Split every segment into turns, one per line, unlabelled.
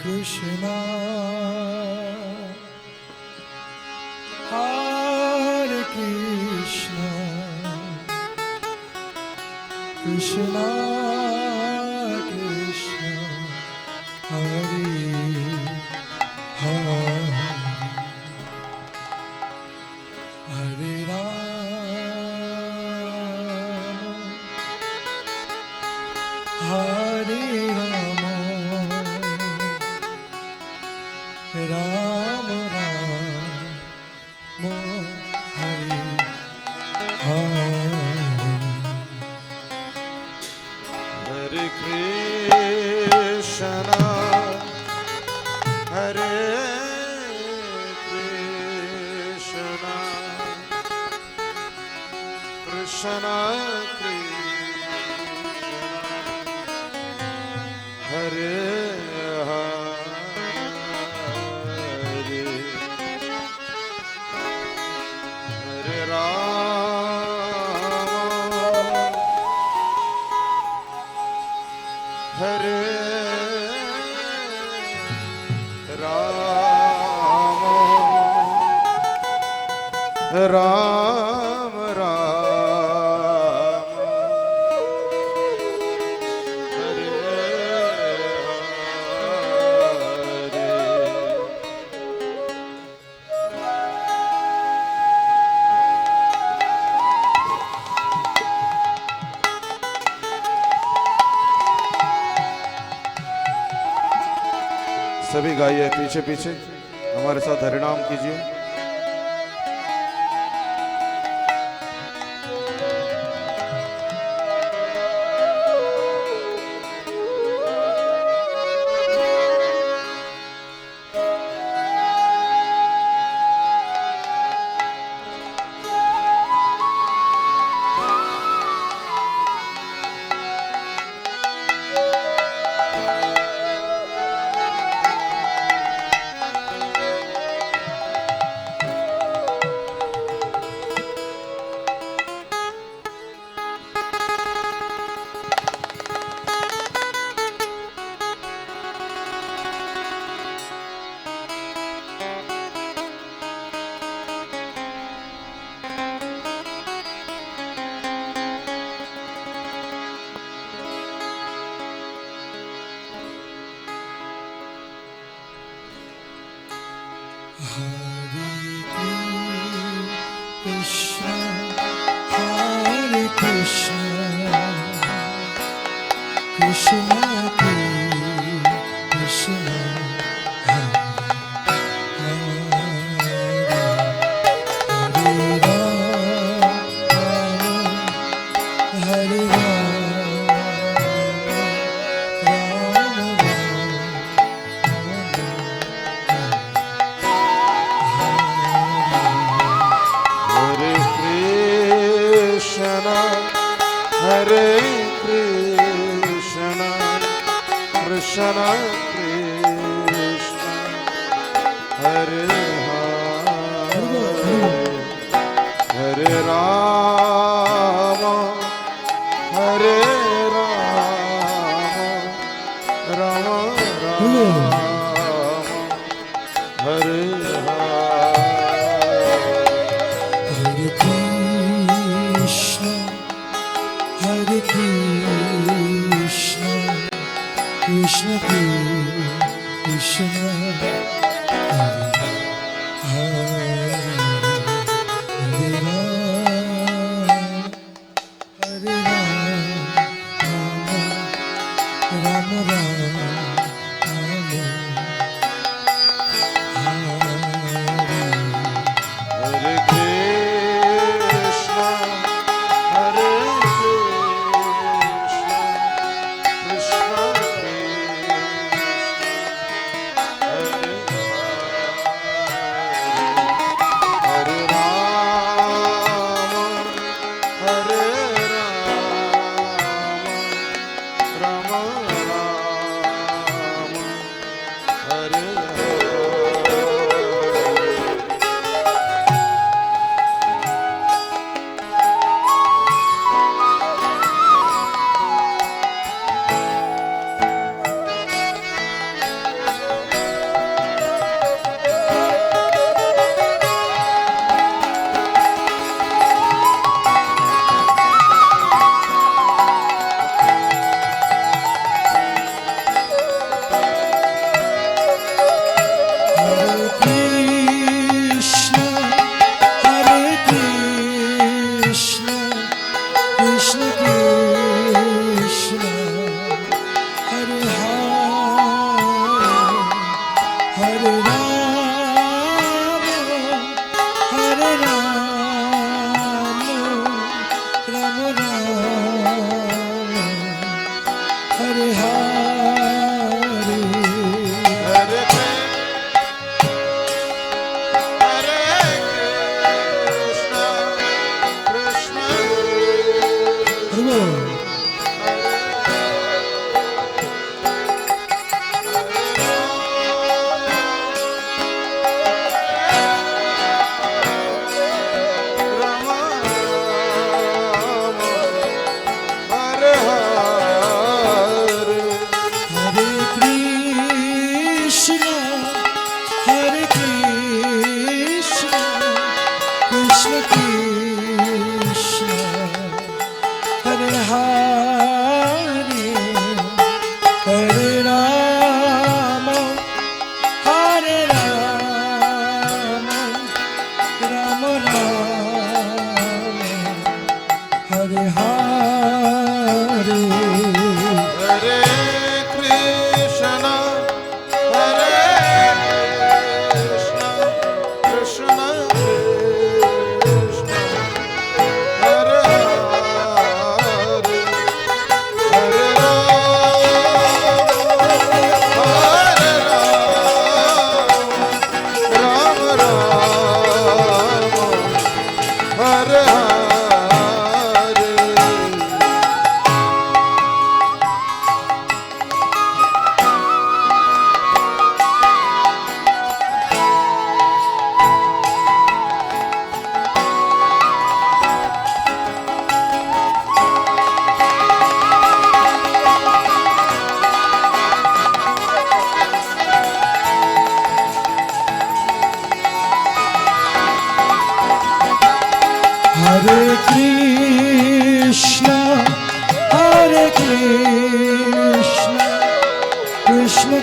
Krishna, Hare Krishna, Krishna Krishna, Hare Hare, Hare Rama, Hare Rama, Ram Ram, Hare Hare.
Hare Krishna, Hare Krishna, Krishna Krishna, Hare Hare, Hare Rama, Hare Rama, Ram Ram, Hare Hare. सभी गाइए पीछे पीछे हमारे साथ हरिनाम कीजिए।
Hare Krishna, Hare Krishna, Krishna Krishna, Hare Rama, Hare
Hare Krishna, Krishna Krishna, Hare Hare, Hare Rama, Hare Rama, Rama Rama, Hare
Hare Krishna, Hare Krishna, Krishna Krishna, Hare Hare, Hare Rama, Hare Krishna, Krishna Krishna, Hare Hare, Hare Rama, Hare Rama, Rama Rama, Hare Hare. Krishna,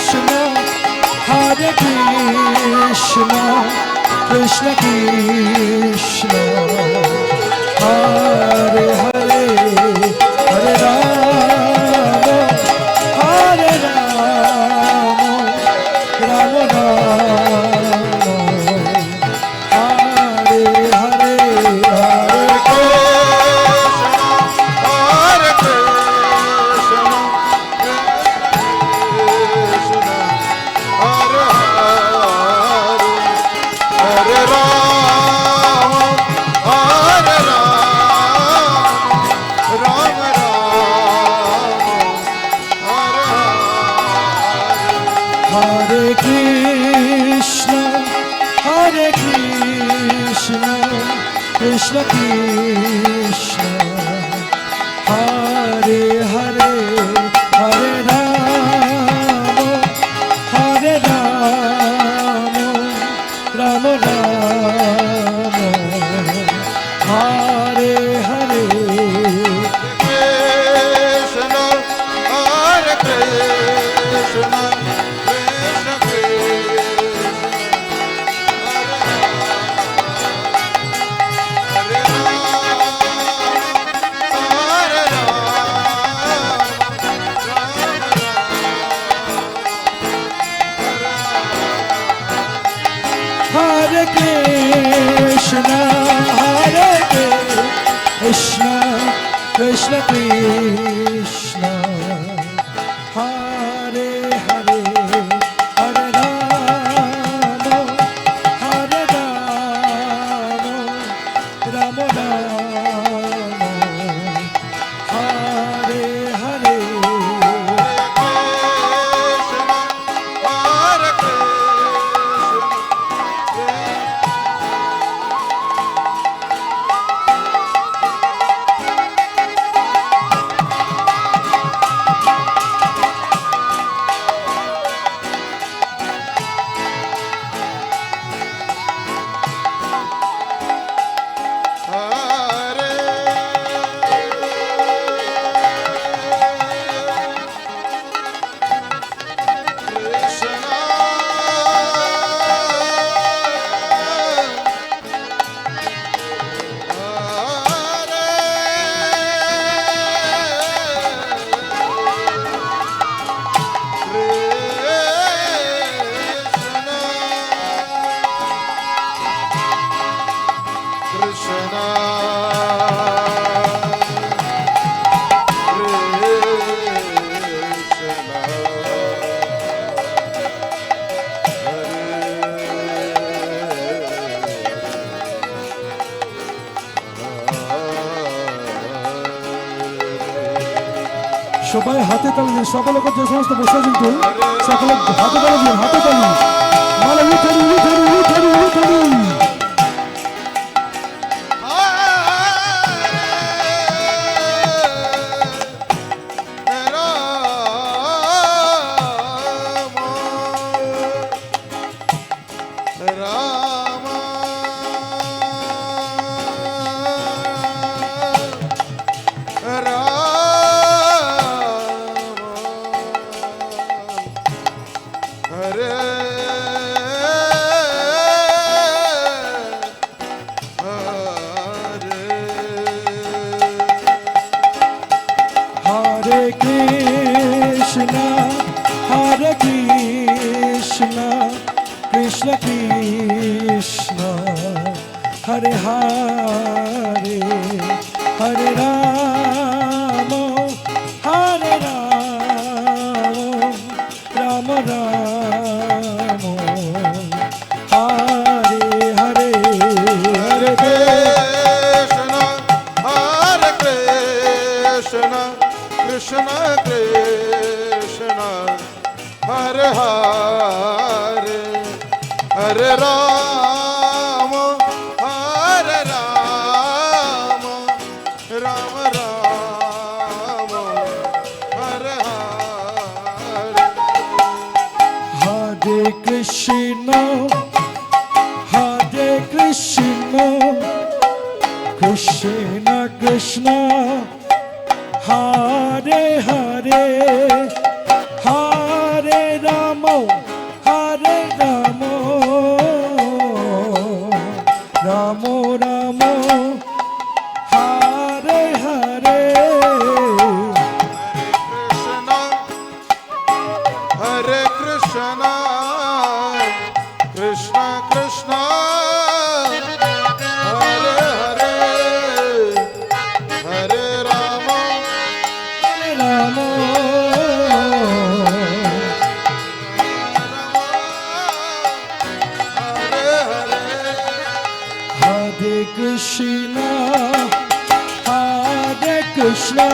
Krishna, Hare Hare Krishna, Krishna Krishna, Hare Hare, Hare Rama. Hare Hare Hare Rama Hare Rama Rama Rama Hare Hare
Krishna Hare Krishna Krishna Krishna Hare
Krishna Krishna Krishna Hare Hare Hare Rama Hare Rama Rama Rama Hare Hare সবাই হাতে তালি দিন, সকলে যে সমস্ত বসে কিন্তু সকলে হাতে তালি দিন, হাতে তালি মানে উঠানি উঠানি উঠানি উঠানি Hare Krishna Krishna Krishna Hare Hare Hare Rama Hare Rama Rama Rama Hare Hare Hare
Krishna Hare Krishna Krishna Krishna Hare Hare Hare Rama Hare Rama Rama Rama Hare Hare
Hare Krishna Hare Krishna Krishna Krishna Hare Hare Hare Rama Hare Rama Rama Rama Hare Hare
Hare Krishna Krishna Krishna Hare Hare Hare Rama
Rama Hare Krishna Hare Krishna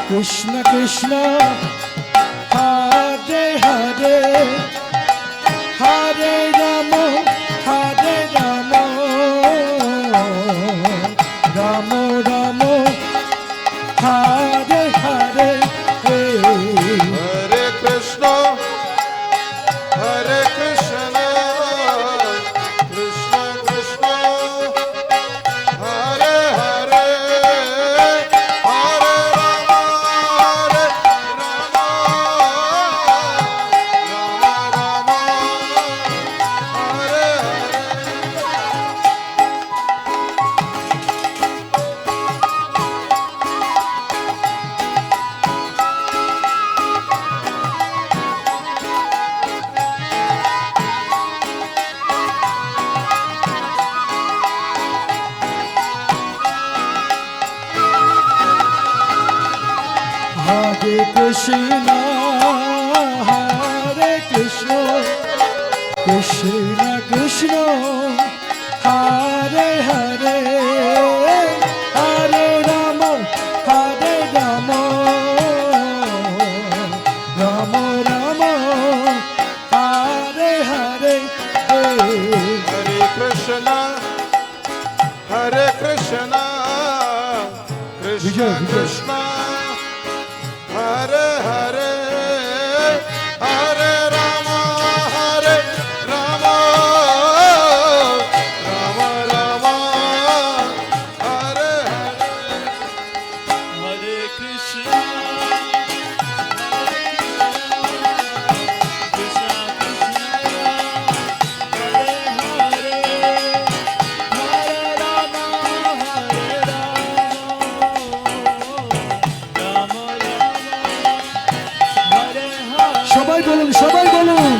Krishna Krishna Hare Hare Hare Rama Hare Rama Rama Rama Hare Hare,
Hare Krishna, Hare Krishna, Krishna Krishna, Hare Hare, Hare Rama, Hare Rama, Rama Rama, Hare
Hare Krishna, Hare Krishna, Krishna Krishna, Hare Hare, Hare Rama, Hare Rama, Rama Rama, Hare Hare,
Hare Krishna, Hare Krishna, Krishna
Vijay, Vijay.
Krishna, Hare Hare, Hare Rama, Hare Rama, Rama Rama, Hare Hare.
Hare Krishna, Krishna Krishna, Hare Hare, Hare Rama, Hare Rama, Rama Rama, Hare Hare.
সবাই বলুন, সবাই বলুন।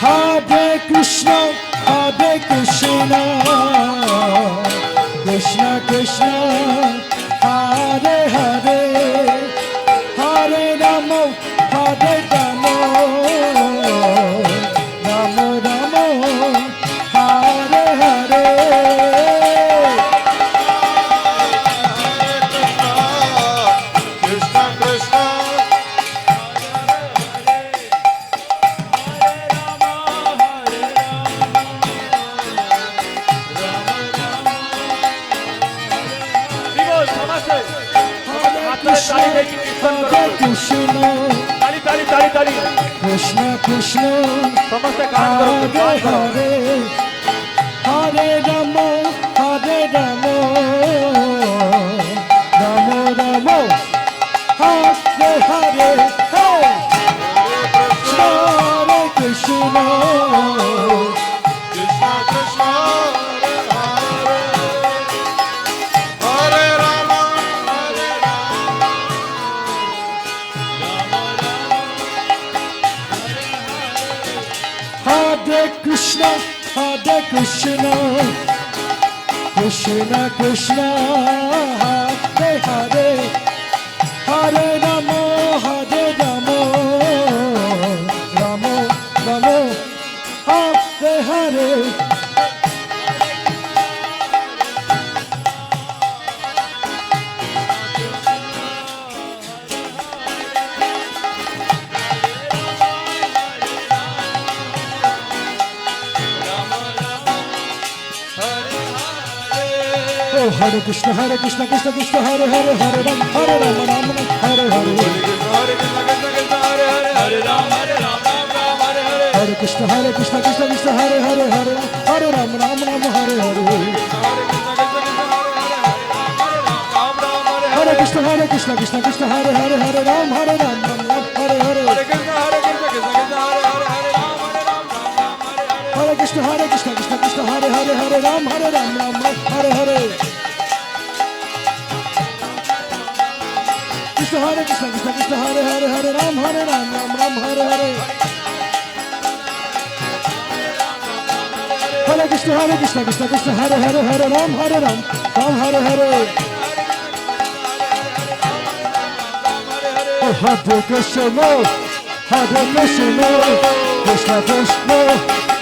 Hare Krishna, Hare Krishna, Krishna Krishna, Hare Hare, Hare Rama, Hare Rama, Rama Rama, Hare Hare.
Krishna Krishna,
Bimal সমাজে
Hare Krishna, Hare Krishna,
তালি তালি তালি তালি
Krishna Krishna,
সমস্ত গান করো গান
Hare
করো
Hare, Hare Rama, Hare Rama, Rama Rama, Hare Hare, hey! Hare Krishna,
Krishna Krishna, Hare Hare, Hare Rama, Hare Rama,
Hare Krishna, Hare Krishna, Krishna Krishna, Hare Hare, Hare Rama, Hare Rama, Rama Rama, Hare Hare. Oh, Hare Krishna, Krishna Krishna, Hare Hare, Hare Ram, Hare Ram, Ram Ram, Hare Hare.
Hare Krishna, Krishna Krishna, Hare Hare,
Hare Ram, Hare Ram, Ram Ram, Hare Hare.
Hare Krishna, Krishna Krishna, Hare Hare, Hare Ram, Hare Ram, Ram Ram, Hare Hare.
Hare Krishna, Krishna Krishna, Hare Hare, Hare Ram,
Hare Krishna, Krishna Krishna, Hare Hare, Hare Ram, Ram Ram, Hare Hare.
Hare Krishna, Krishna Krishna, Hare Hare, Hare Ram, Hare Ram, Ram Ram, Hare Hare.
Hare Krishna, Krishna, Hare Hare, Hare Ram, Hare Ram, Ram Ram, Hare Hare. Krishna, Krishna, Hare Hare, Hare Ram, Hare Ram, Ram Ram, Hare Hare. Hare Krishna, Krishna, Hare Hare, Hare Ram, Hare Ram, Ram Hare Hare. Oh, Hare Krishna, Hare Krishna, Krishna Krishna,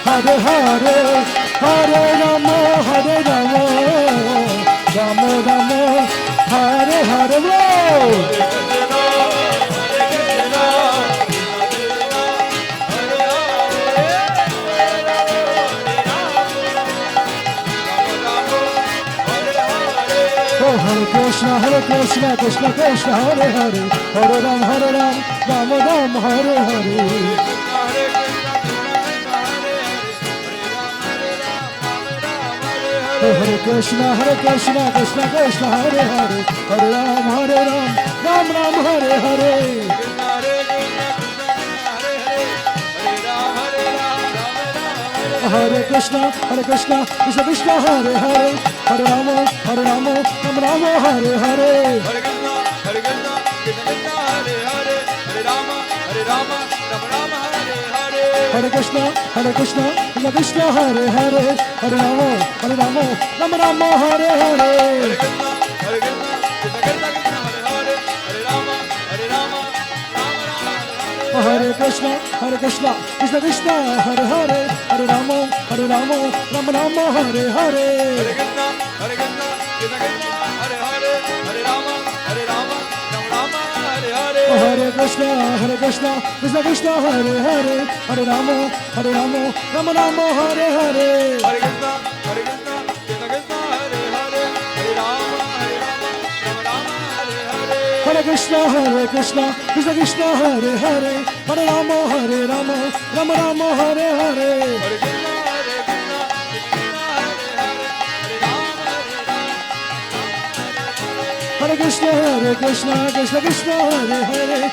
Hare Hare, Hare Rama, Hare Rama, Oh, Hare Krishna, Krishna Krishna, Hare Hare, Hare Ram, Ram Ram, Hare Hare. Oh, Hare Krishna, Krishna Krishna, Hare Hare, Hare Ram, Ram Ram, Hare Hare. Hare Krishna, Krishna Krishna, Hare Hare, Hare Rama, Ram Ram, Hare Hare. Hare Krishna, Krishna Krishna, Hare Hare, Hare Rama, Ram Ram, Hare Hare. Hare Krishna, Krishna Krishna, Hare Hare, Hare Rama, Ram Ram, Hare Hare. Hare Krishna, Krishna Krishna, Hare Hare, Hare Rama, Ram Ram, Hare Hare. Hare Krishna, Krishna Krishna, Hare Hare, Hare Rama, Ram Ram, Hare Hare. Hare Krishna, Krishna Krishna, Hare Hare, Hare Rama, Ram Ram, Hare Hare. Oh, Hare Krishna, Krishna Krishna, Hare Hare, Hare Rama, Rama Rama, Hare Hare. Hare Krishna, Krishna Krishna, Hare Hare, Hare Ram, Hare Rama, Rama Rama, Hare Hare. Hare Krishna, Krishna Krishna, Hare Hare,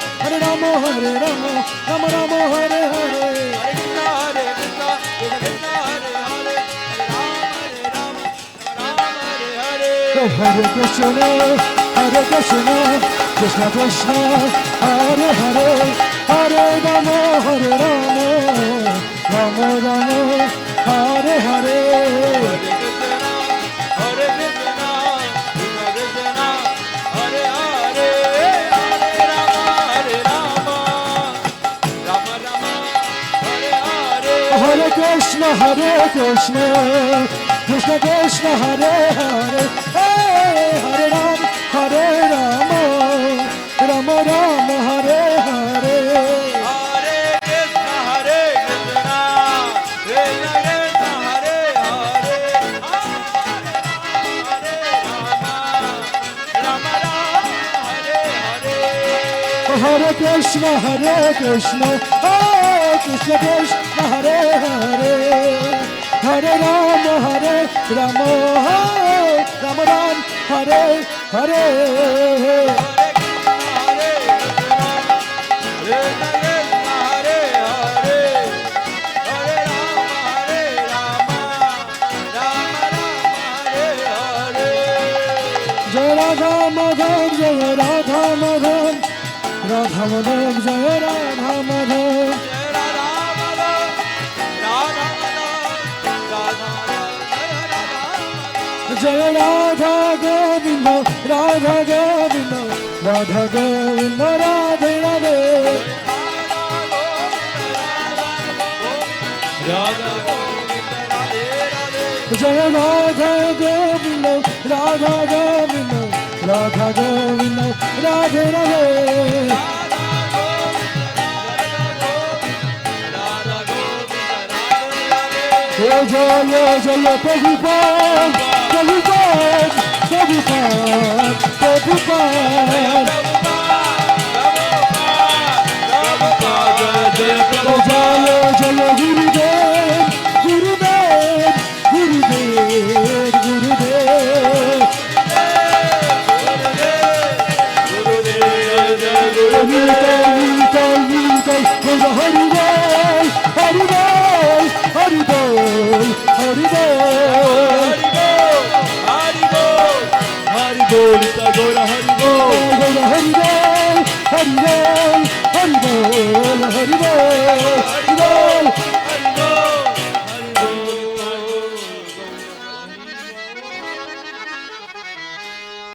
Hare Rama, Rama Ram, Hare Hare. Jai Radha Madhav, Jai Radha Madhav, Radha Madhav, Jai Radha Madhav. Jai Radha Govinda, Radha Govinda, Radha Govinda, Radhe Radhe. Jai Radha Govinda, Radha Govinda, Radha Govinda, Radhe Radhe. Jai Jai Prabhupada, Prabhupada, Prabhupada, Prabhupada. Jai Jai Gurudev, Gurudev, Gurudev, Gurudev. Hari Bol, Hari Bol, Hari Bol, Hari Bol, Hari Bol, Hari Bol, Hari Bol, Hari Bol, Hari Bol, Hari Bol.